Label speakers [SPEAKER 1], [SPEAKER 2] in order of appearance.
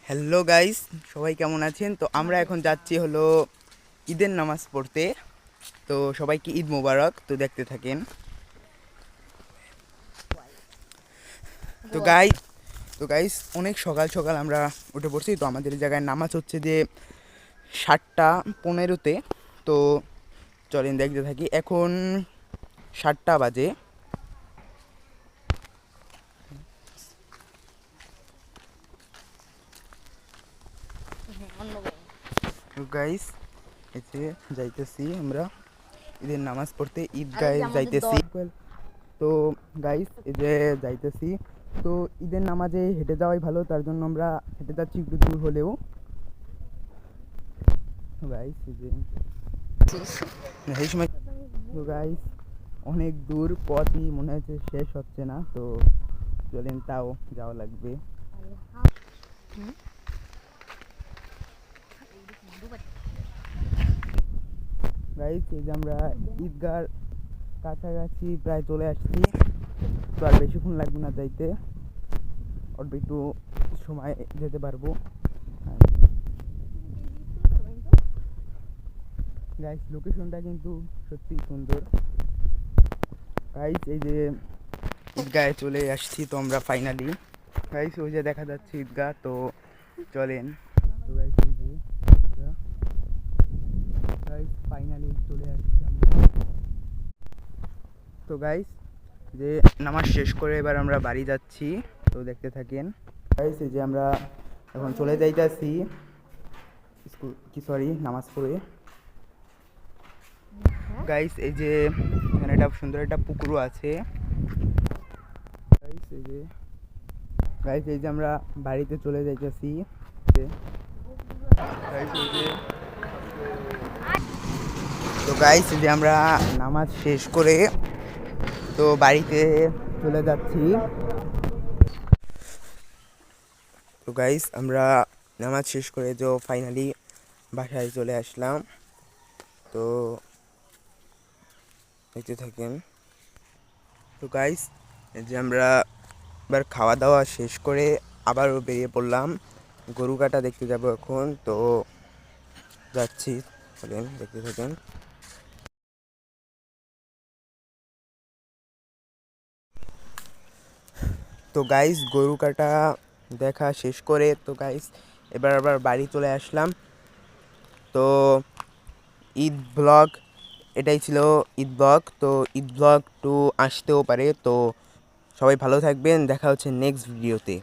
[SPEAKER 1] Hello guys, সবাই কেমন আছেন? তো আমরা এখন যাচ্ছি হলো ঈদের নামাজ পড়তে। তো সবাইকে ঈদ মোবারক। তো দেখতে থাকেন। তো গাইস তো গাইস অনেক সকাল সকাল আমরা উঠে পড়ছি। তো আমাদের এই জায়গায় নামাজ হচ্ছে যে 7:15-তে। তো চলেন দেখতে থাকি। এখন 7টা বাজে। তো গাইস এতে যাইতেছি আমরা ঈদের নামাজ পড়তে, ঈদগাহে যাইতেছি। তো গাইস এই যে যাইতেছি। তো ঈদের নামাজে হেঁটে যাওয়াই ভালো, তার জন্য আমরা হেঁটে যাচ্ছি একটু দূর হলেও। গাইস এই যে এই সময় তো গাইস অনেক দূর পথই মনে হচ্ছে শেষ হচ্ছে না। তো চলেন, তাও যাওয়া লাগবে। গাইস এই যে আমরা ঈদগার কাছাকাছি প্রায় চলে আসছি। তো আর বেশিক্ষণ লাগবে না যাইতে, অল্প একটু সময় যেতে পারবো। গাইস লোকেশনটা কিন্তু সত্যি সুন্দর। গাইস এই যে ঈদগাহে চলে আসছি তো আমরা ফাইনালি। গাইস ওই যে দেখা যাচ্ছে ঈদগাহ। তো চলেন। তো গাইস এই যে ঈদগাহ। গাইস ফাইনালি চলে আসছি আমরা। তো গাইস যে নামাজ শেষ করে এবার আমরা বাড়ি যাচ্ছি। তো দেখতে থাকেন। গাইস এই যে আমরা এখন চলে যাইতাছি স্কুল, কি সরি, নামাজ পড়ে। গাইস এই যে এখানে একটা সুন্দর একটা পুকুরও আছে। গাইস এই যে আমরা বাড়িতে চলে যাইতেছি। তো গাইস এই যে আমরা নামাজ শেষ করে তো বাড়িতে চলে যাচ্ছি। তো গাইস আমরা নামাজ শেষ করে তো ফাইনালি বাসায় চলে আসলাম। তো দেখতে থাকেন। তো গাইস এই যে আমরা এবার খাওয়া দাওয়া শেষ করে আবারও বেরিয়ে পড়লাম, গরু কাটা দেখতে যাব এখন। তো যাচ্ছি, চলেন দেখতে থাকেন। তো গাইস গরু কাটা দেখা শেষ করে তো গাইস এবার আবার বাড়ি চলে আসলাম। তো ঈদ ব্লগ এটাই ছিল, ঈদ ব্লগ। তো ঈদ ব্লগ 2 আসতেও পারে। তো সবাই ভালো থাকবেন, দেখা হচ্ছে নেক্সট ভিডিওতে।